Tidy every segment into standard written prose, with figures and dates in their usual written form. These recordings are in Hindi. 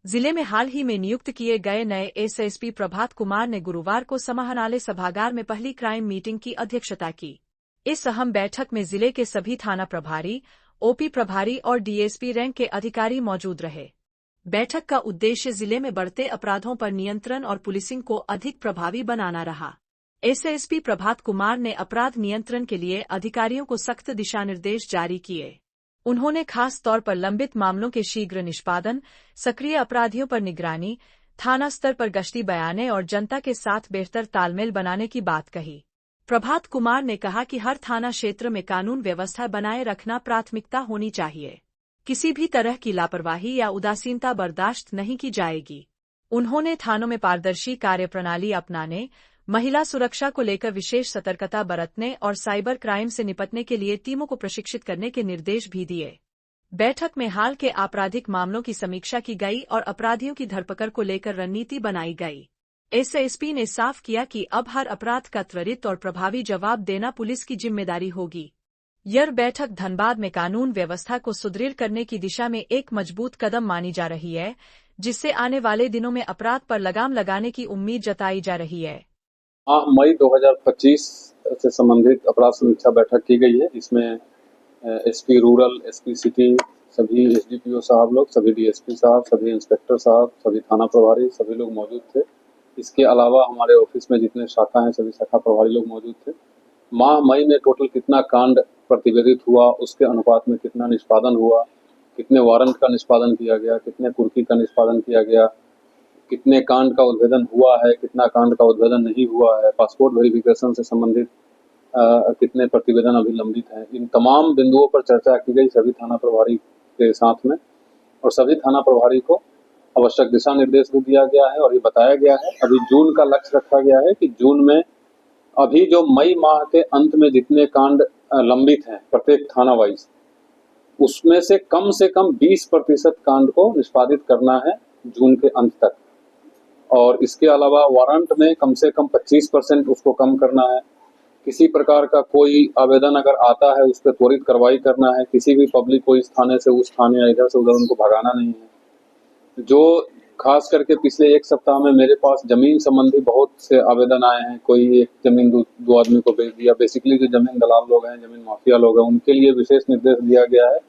जिले में हाल ही में नियुक्त किए गए नए एसएसपी प्रभात कुमार ने गुरुवार को समाहरणालय सभागार में पहली क्राइम मीटिंग की अध्यक्षता की। इस अहम बैठक में जिले के सभी थाना प्रभारी, ओपी प्रभारी और डीएसपी रैंक के अधिकारी मौजूद रहे। बैठक का उद्देश्य जिले में बढ़ते अपराधों पर नियंत्रण और पुलिसिंग को अधिक प्रभावी बनाना रहा। एसएसपी प्रभात कुमार ने अपराध नियंत्रण के लिए अधिकारियों को सख्त दिशानिर्देश जारी किए। उन्होंने खास तौर पर लंबित मामलों के शीघ्र निष्पादन, सक्रिय अपराधियों पर निगरानी, थाना स्तर पर गश्ती बयाने और जनता के साथ बेहतर तालमेल बनाने की बात कही। प्रभात कुमार ने कहा कि हर थाना क्षेत्र में कानून व्यवस्था बनाए रखना प्राथमिकता होनी चाहिए। किसी भी तरह की लापरवाही या उदासीनता बर्दाश्त नहीं की जाएगी। उन्होंने थानों में पारदर्शी कार्यप्रणाली अपनाने, महिला सुरक्षा को लेकर विशेष सतर्कता बरतने और साइबर क्राइम से निपटने के लिए टीमों को प्रशिक्षित करने के निर्देश भी दिए। बैठक में हाल के आपराधिक मामलों की समीक्षा की गई और अपराधियों की धरपकड़ को लेकर रणनीति बनाई गई। एसएसपी ने साफ किया कि अब हर अपराध का त्वरित और प्रभावी जवाब देना पुलिस की जिम्मेदारी होगी। यह बैठक धनबाद में कानून व्यवस्था को सुदृढ़ करने की दिशा में एक मजबूत कदम मानी जा रही है, जिससे आने वाले दिनों में अपराध पर लगाम लगाने की उम्मीद जताई जा रही है। मई 2025 से संबंधित अपराध समीक्षा बैठक की गई है। इसमें एसपी रूरल, एसपी सिटी, सभी एसडीपीओ साहब लोग, सभी डीएसपी साहब, सभी इंस्पेक्टर साहब, सभी थाना प्रभारी, सभी लोग मौजूद थे। इसके अलावा हमारे ऑफिस में जितने शाखा हैं सभी शाखा प्रभारी लोग मौजूद थे। माह मई में टोटल कितना कांड प्रतिवेदित हुआ, उसके अनुपात में कितना निष्पादन हुआ, कितने वारंट का निष्पादन किया गया, कितने कुर्की का निष्पादन किया गया, कितने कांड का उद्भेदन हुआ है, कितना कांड का उद्भेदन नहीं हुआ है, पासपोर्ट वेरिफिकेशन से संबंधित कितने प्रतिवेदन अभी लंबित हैं। इन तमाम बिंदुओं पर चर्चा की गई सभी थाना प्रभारी के साथ में, और सभी थाना प्रभारी को आवश्यक दिशा निर्देश भी दिया गया है और ये बताया गया है। अभी जून का लक्ष्य रखा गया है कि जून में अभी जो मई माह के अंत में जितने कांड लंबित हैं प्रत्येक थाना वाइज, उसमें से कम 20% कांड को निष्पादित करना है जून के अंत तक। और इसके अलावा वारंट में कम से कम 25% उसको कम करना है। किसी प्रकार का कोई आवेदन अगर आता है उस पर त्वरित कार्रवाई करना है। किसी भी पब्लिक को इस थाने से उस थाने या इधर से उधर उनको भगाना नहीं है। जो खास करके पिछले एक सप्ताह में मेरे पास जमीन संबंधी बहुत से आवेदन आए हैं। कोई एक जमीन दो आदमी को बेच दिया। बेसिकली जो जमीन दलाल लोग हैं, जमीन माफिया लोग हैं, उनके लिए विशेष निर्देश दिया गया है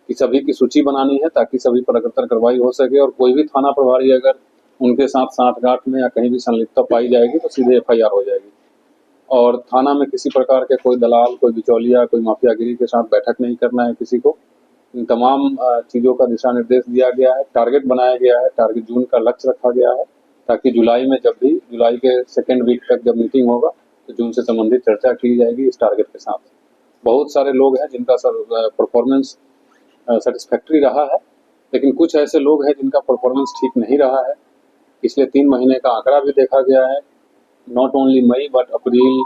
कि सभी की सूची बनानी है ताकि सभी पर अग्रतर कार्रवाई हो सके। और कोई भी थाना प्रभारी अगर उनके साथ साठगांठ में या कहीं भी संलिप्तता पाई जाएगी तो सीधे एफआईआर हो जाएगी। और थाना में किसी प्रकार के कोई दलाल, कोई बिचौलिया, कोई माफियागिरी के साथ बैठक नहीं करना है किसी को। इन तमाम चीजों का दिशा निर्देश दिया गया है। टारगेट बनाया गया है, टारगेट जून का लक्ष्य रखा गया है ताकि जुलाई में जुलाई के सेकेंड वीक तक जब मीटिंग होगा तो जून से संबंधित चर्चा की जाएगी इस टारगेट के साथ। बहुत सारे लोग हैं जिनका परफॉर्मेंस सेटिस्फैक्ट्री रहा है, लेकिन कुछ ऐसे लोग हैं जिनका परफॉर्मेंस ठीक नहीं रहा है। पिछले 3 महीने का आंकड़ा भी देखा गया है। नॉट ओनली मई बट अप्रैल,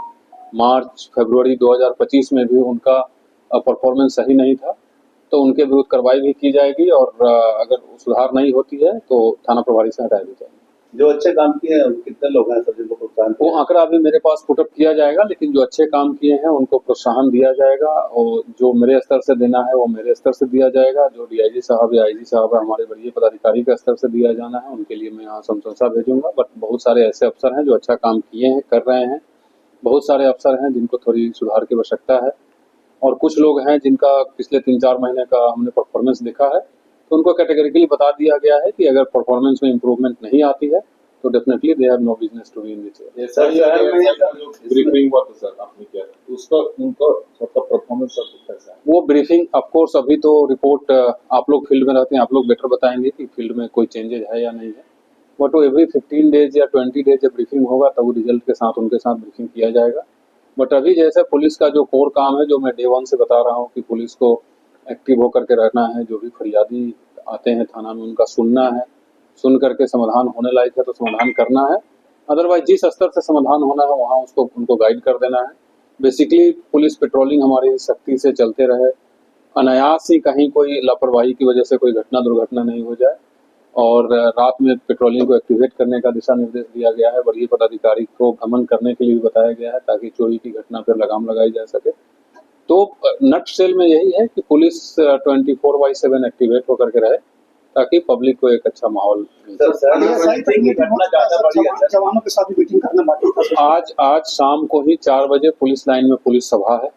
मार्च, फरवरी 2025 में भी उनका परफॉर्मेंस सही नहीं था, तो उनके विरुद्ध कार्रवाई भी की जाएगी और अगर सुधार नहीं होती है तो थाना प्रभारी से हटाया भी जाएगा। जो अच्छे काम किए हैं कितने लोग हैं सभी को प्रोत्साहन? वो आंकड़ा अभी मेरे पास पुटअप किया जाएगा, लेकिन जो अच्छे काम किए हैं उनको प्रोत्साहन दिया जाएगा और जो मेरे स्तर से देना है वो मेरे स्तर से दिया जाएगा। जो डीआईजी साहब या आईजी साहब है, हमारे वरीय पदाधिकारी का स्तर से दिया जाना है, उनके लिए मैं यहाँ प्रशंसा भेजूंगा। बट बहुत सारे ऐसे अफसर हैं जो अच्छा काम किए हैं, कर रहे हैं। बहुत सारे अफसर हैं जिनको थोड़ी सुधार की आवश्यकता है, और कुछ लोग हैं जिनका पिछले 3-4 महीने का हमने परफॉर्मेंस देखा है, तो उनको कैटेगरिकली बता दिया गया है कि अगर परफॉर्मेंस में इम्प्रूवमेंट नहीं आती है तो definitely they have no business to be in this. Sir briefing हुआ तो सर आपने किया उसका उनका सबका परफॉर्मेंस कैसा है? वो ब्रीफिंग ऑफ कोर्स अभी तो रिपोर्ट आप लोग फील्ड में रहते हैं, आप लोग बेटर बताएंगे कि फील्ड में कोई चेंजेज है या नहीं है। बट वो एवरी 15 डेज या 20 डेज जब ब्रीफिंग होगा तब वो रिजल्ट के साथ उनके साथ ब्रीफिंग किया जाएगा। बट अभी जैसे पुलिस का जो कोर काम है, जो मैं डे 1 से बता रहा हूँ कि पुलिस को एक्टिव होकर के रहना है। जो भी फरियादी आते हैं थाना में उनका सुनना है, सुन करके समाधान होने लायक है तो समाधान करना है, अदरवाइज जिस स्तर से समाधान होना है वहाँ उनको गाइड कर देना है। बेसिकली पुलिस पेट्रोलिंग हमारी सख्ती से चलते रहे, अनायास ही कहीं कोई लापरवाही की वजह से कोई दुर्घटना नहीं हो जाए। और रात में पेट्रोलिंग को एक्टिवेट करने का दिशा निर्देश दिया गया है। वरीय पदाधिकारी को भ्रमण करने के लिए भी बताया गया है ताकि चोरी की घटना पर लगाम लगाई जा सके। तो नट सेल में यही है कि पुलिस 24/7 एक्टिवेट होकर के रहे ताकि पब्लिक को एक अच्छा माहौल मिल सके। जवानों के साथ भी मीटिंग करना बाकी था। आज शाम को ही 4 बजे पुलिस लाइन में पुलिस सभा है,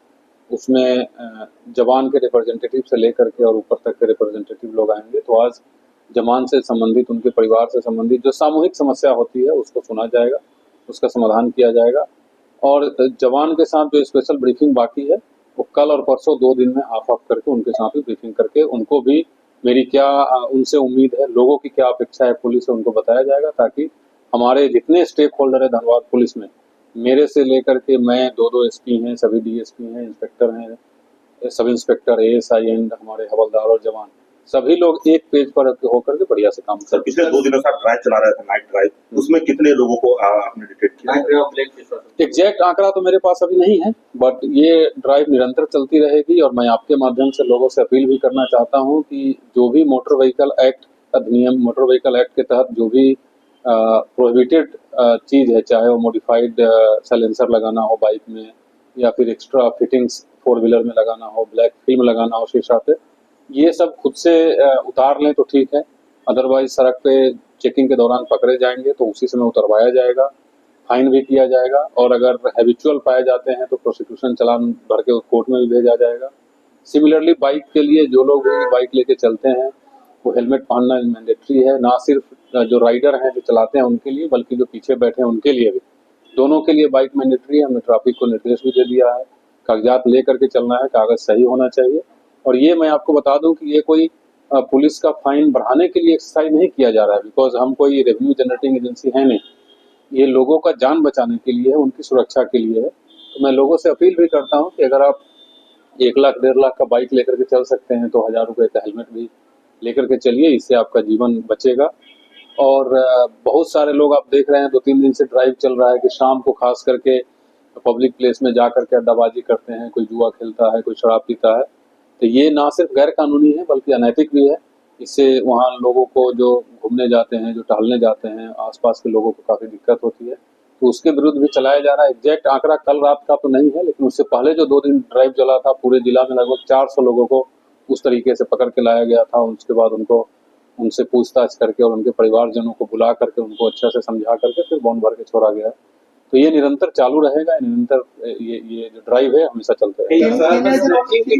उसमें जवान के रिप्रेजेंटेटिव से लेकर के और ऊपर तक के रिप्रेजेंटेटिव लोग आएंगे। तो आज जवान से संबंधित, उनके परिवार से संबंधित जो सामूहिक समस्या होती है उसको सुना जाएगा, उसका समाधान किया जाएगा। और जवान के साथ जो स्पेशल ब्रीफिंग बाकी है वो कल और परसों 2 दिन में ऑफ करके उनके साथ भी ब्रीफिंग करके उनको भी मेरी क्या उनसे उम्मीद है, लोगों की क्या अपेक्षा है पुलिस से, उनको बताया जाएगा, ताकि हमारे जितने स्टेक होल्डर है धनबाद पुलिस में, मेरे से लेकर के मैं 2 एसपी हैं, सभी डीएसपी हैं, इंस्पेक्टर हैं, सब इंस्पेक्टर, एएसआई एंड हमारे हवलदार और जवान, सभी लोग एक पेज पर होकर के बढ़िया से काम कर। पिछले 2 दिनों से आप ड्राइव चला रहे थे, नाइट ड्राइव, उसमें कितने लोगों को आपने डिटेक्ट किया? एग्जैक्ट आंकड़ा तो मेरे पास अभी नहीं है, बट ये ड्राइव निरंतर चलती रहेगी। और मैं आपके माध्यम से लोगों से अपील भी करना चाहता हूं कि जो भी मोटर व्हीकल एक्ट अधिनियम, मोटर व्हीकल एक्ट के तहत जो भी प्रोहिबिटेड चीज है, चाहे वो मॉडिफाइड साइलेंसर लगाना हो बाइक में, या फिर एक्स्ट्रा फिटिंग्स 4 व्हीलर में लगाना हो, ब्लैक फिल्म लगाना हो शीशा पे, ये सब खुद से उतार लें तो ठीक है। अदरवाइज सड़क पे चेकिंग के दौरान पकड़े जाएंगे तो उसी समय उतरवाया जाएगा, फाइन भी किया जाएगा। और अगर हैबिचुअल पाए जाते हैं तो प्रोसिक्यूशन चालान भर के कोर्ट में भी भेजा जाएगा। सिमिलरली बाइक के लिए जो लोग बाइक लेके चलते हैं वो हेलमेट पहनना मैंडेटरी है, ना सिर्फ जो राइडर हैं जो चलाते हैं उनके लिए, बल्कि जो पीछे बैठे हैं उनके लिए भी, दोनों के लिए बाइक मैंडेटरी है। हमने ट्रैफिक को निर्देश भी दे दिया है, कागजात ले करके चलना है, कागज सही होना चाहिए। और ये मैं आपको बता दूं कि ये कोई पुलिस का फाइन बढ़ाने के लिए एक्सरसाइज नहीं किया जा रहा है, बिकॉज हम कोई रेवेन्यू जनरेटिंग एजेंसी है नहीं। ये लोगों का जान बचाने के लिए है, उनकी सुरक्षा के लिए है। तो मैं लोगों से अपील भी करता हूं कि अगर आप 1 लाख 1.5 लाख का बाइक लेकर के चल सकते हैं तो 1000 रुपए का हेलमेट भी लेकर के चलिए, इससे आपका जीवन बचेगा। और बहुत सारे लोग आप देख रहे हैं 2-3 दिन से ड्राइव चल रहा है कि शाम को खास करके पब्लिक प्लेस में जा करके अड्डाबाजी करते हैं, कोई जुआ खेलता है, कोई शराब पीता है। तो ये ना सिर्फ गैर कानूनी है बल्कि अनैतिक भी है। इससे वहाँ लोगों को जो घूमने जाते हैं, जो टहलने जाते हैं, आसपास के लोगों को काफ़ी दिक्कत होती है, तो उसके विरुद्ध भी चलाया जा रहा है। एग्जैक्ट आंकड़ा कल रात का तो नहीं है, लेकिन उससे पहले जो 2 दिन ड्राइव चला था पूरे जिला में लगभग 400 लोगों को उस तरीके से पकड़ के लाया गया था। उसके बाद उनसे पूछताछ करके और उनके परिवारजनों को बुला करके उनको अच्छा से समझा करके फिर बॉन्ड भर के छोड़ा गया। तो ये निरंतर चालू रहेगा, निरंतर ये जो ड्राइव है हमेशा चलते रहेगा।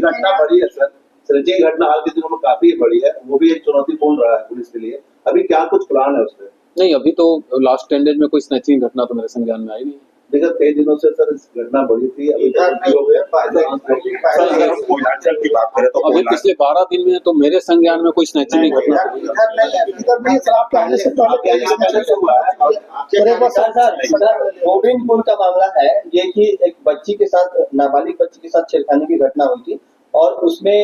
घटना बढ़ी है सर, स्नैचिंग घटना हाल के दिनों में काफी बढ़ी है, वो भी एक चुनौतीपूर्ण रहा है पुलिस के लिए। अभी क्या कुछ प्लान है उसमें? नहीं, अभी तो लास्ट 10 डेज में कोई स्नैचिंग घटना तो मेरे संज्ञान में आई नहीं। देखिए कई दिनों से सर इस घटना बढ़ी थी, अभी की बात करें तो अभी पिछले 12 दिन में तो मेरे संज्ञान में कोई स्नैचिंग की घटना गोविंदपुर का मामला है ये कि एक बच्ची के साथ, नाबालिग बच्ची के साथ छेड़खानी की घटना हुई थी और उसमें